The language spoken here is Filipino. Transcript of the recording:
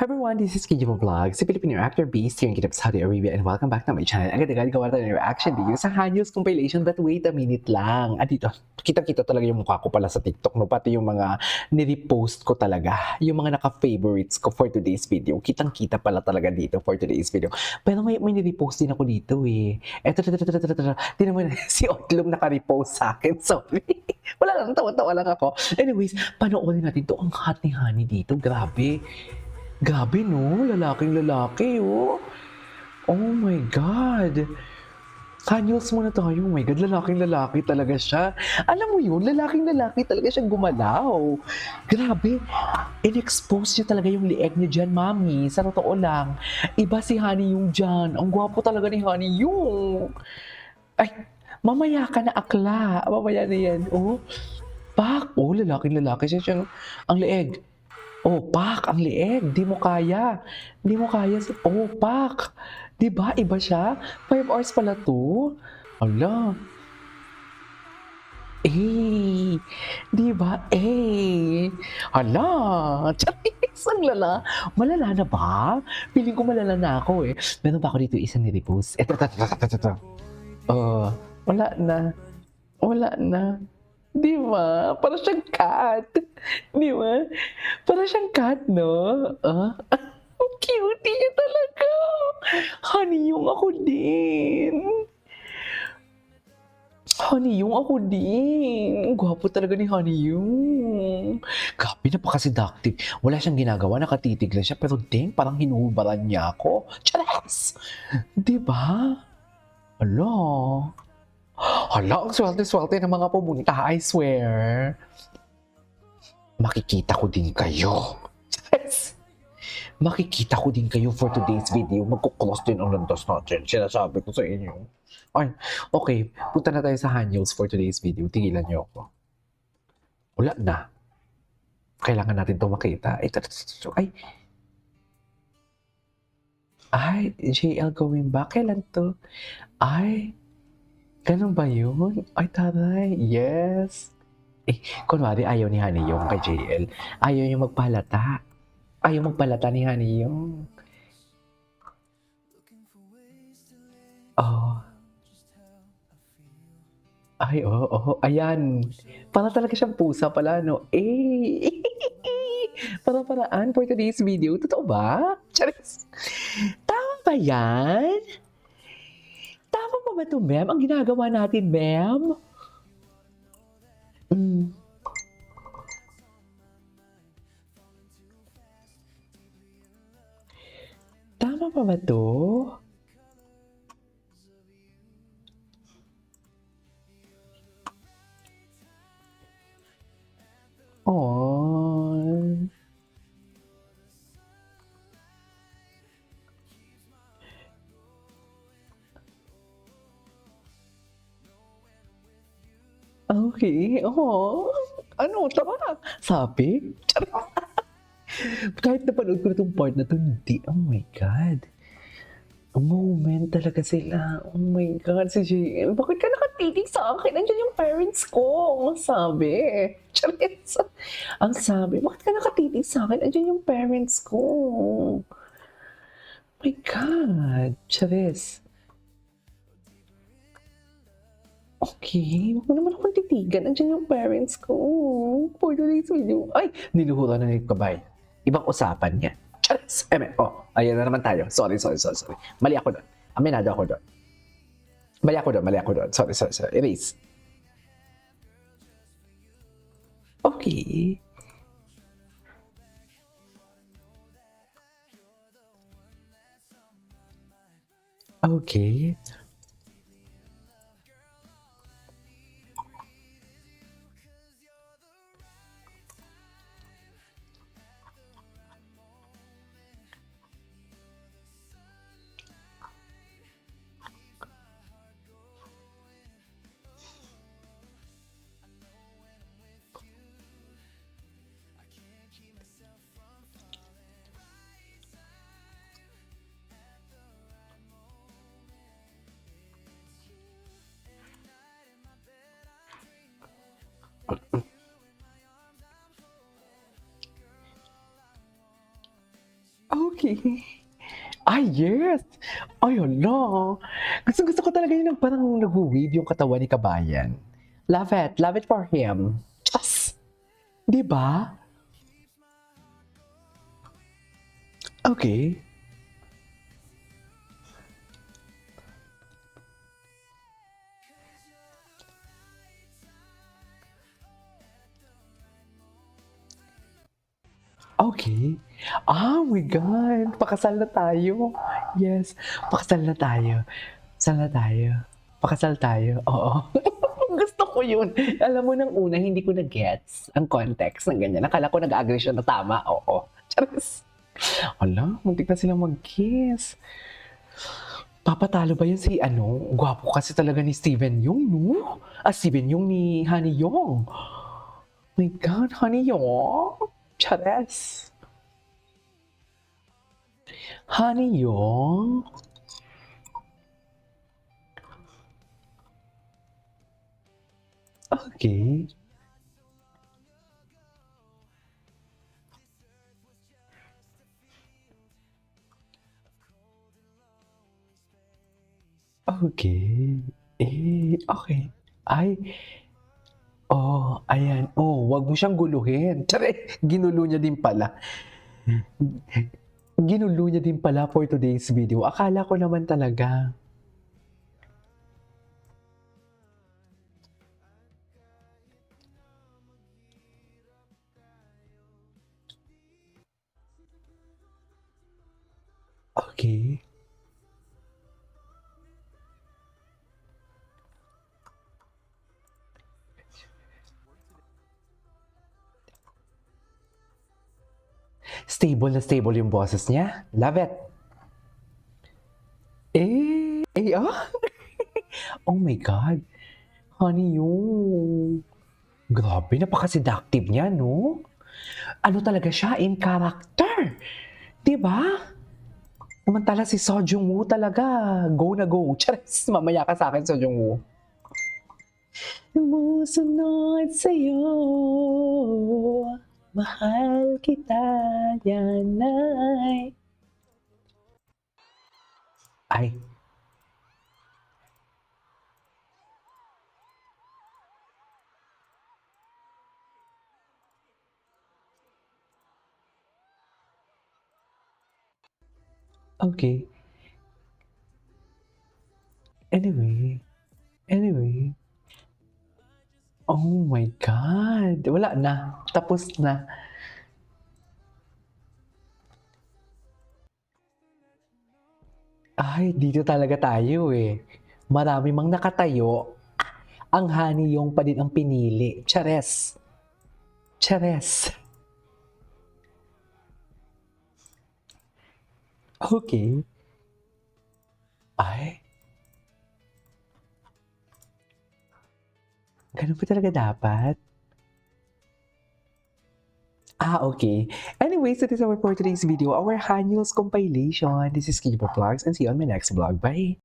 Hi everyone, this is Kijimo Vlog, si Filipino actor based here in Kitap, Saudi Arabia, and welcome back to my channel. Agad-agad gawa tayo ng reaction video sa Hanyos compilation, but wait a minute lang. Dito, kita-kita talaga yung mukha ko pala sa TikTok, no? Pati yung mga nirepost ko talaga, yung mga naka-favorites ko for today's video. Kitang-kita pala talaga dito for today's video. Pero may nirepost din ako dito eh. Eto, tingnan mo na, si Otlum naka-repost sa akin, sorry. Wala lang, tawa-tawa lang ako. Anyways, panoorin natin to. Ang hot ni Honey dito, grabe. Grabe 'no, lalaking-lalaki oh. Oh my God. Hanyos muna tayo, oh my God, lalaking-lalaki talaga siya. Alam mo yun, lalaking-lalaki talaga siyang gumalaw. Grabe, in-expose niya talaga yung leeg niya diyan, mami, sa totoo lang. Iba si Honey Yung diyan, ang gwapo talaga ni Honey Yung. Ay, mamaya ka na akla, mamaya na yan, oh. Pak, oh lalaking-lalaki siya siyang ang leeg. Oh, pak, ang lieg, di mo kaya. Di mo kaya oh, pak. 'Di ba iba siya? 5 hours pala 'to. Hala, eh, 'di ba, eh. Hala, charis ang lala. Malala na ba? Feeling ko malala na ako, eh. Meron pa ako dito isang ni-repost. Eto. Oh, wala na, wala na. 'Di ba, para siyang cat. 'Di ba? Para siyang cat 'no? Ah, ang cutie niya talaga. Honey, yung ako din. Honey, yung ako din. Ang gwapo talaga ni Honey yung. Grabe, napaka-seductive. Wala siyang ginagawa, nakatitig lang siya, pero dang, parang hinuhubaran niya ako. Charas! 'Di ba? Hala. Hala, ang swerte-swerte ng mga pumunta, I swear. Makikita ko din kayo. Yes. Makikita ko din kayo for today's video. Magkukross din ang landas natin. Sinasabi ko sa inyo. Ay, okay. Punta na tayo sa Hanyos for today's video. Tigilan niyo ako. Wala na. Kailangan natin ito makita. Ay, JL going back. Kailan to? Ay, ganun ba yun? Ay, taray. Yes. Kunwari ayaw ni Honey yung kay JL. Ayaw niya magpalata. Ayaw magpalata ni Honey yung. Oh. Ay, oo. Ayan. Para talaga siyang pusa pala, no? Eh. Para-paraan for today's video. Totoo ba? Charis. Tama ba yan? Tama pa ba ito, ma'am? Ang ginagawa natin, ma'am? Hmm. Tama pa ba ito? Oh. Okay. Oh. Ano, tama. Sabi? Charis. Kahit napanood ko na itong part na to, hindi. Oh my God. Moment talaga sila. Oh my God, si JL, bakit ka nakatitig sa akin? Nandiyan yung parents ko. Ang sabi. Charis. Ang sabi, bakit ka nakatitig sa akin? Nandiyan yung parents ko. My God. Charis. Okay, huwag mo naman akong titigan. Nandiyan yung parents ko. For today's video. Ay, niluhura na yung kabay. Ibang usapan yan. Charis. Ayan na naman tayo. Sorry. Mali ako doon. Aminado ako doon. Mali ako doon. Sorry. Erase. Okay. Okay. Okay. Ay, yes! Ay, hala! Gustong-gusto ko talaga yung parang nagwo-wave yung katawan ni Kabayan. Love it. Love it for him. Yes! 'Di ba? Okay. Okay. Oh my God! Pakasal na tayo. Yes, pakasal na tayo. Kasal na tayo. Pakasal tayo, oo. Gusto ko yun. Alam mo nang una hindi ko na-gets ang context ng ganyan. Akala ko nag-agree siya na tama, oo. Charis! Hala, muntik na silang mag-kiss. Papatalo ba yan si ano? Gwapo kasi talaga ni Steven Yeun, no? Steven Yeun ni Honey Yong. My God, Honey Yong? Charis! Honey Yong? Okay. Okay. Okay. Ay, oh, ayan. Oh, wag mo siyang guluhin. Tsare, ginulo niya din pala. Ginulo niya din pala for today's video. Akala ko naman talaga. Okay. Stable na stable yung boses niya. Love it. Ah? Oh my God. Honey yung... Grabe, napaka-seductive niya, no? Ano talaga siya, in character. 'Di ba? Samantala si So Jung-woo talaga, go na go. Charis, mamaya ka sa akin, So Jung-woo. Sumusunod sa'yo, mahal kita, yanay. Ay, okay. Anyway. Oh my God, wala na, tapos na. Ay, dito talaga tayo eh. Marami mang nakatayo, ang Honey Yong pa din ang pinili. Chares. Chares. Okay. Ay, ganun ba talaga dapat? Okay. Anyways, that is our for today's video, our Hanyul's compilation. This is Kibo Vlogs and see you on my next vlog. Bye!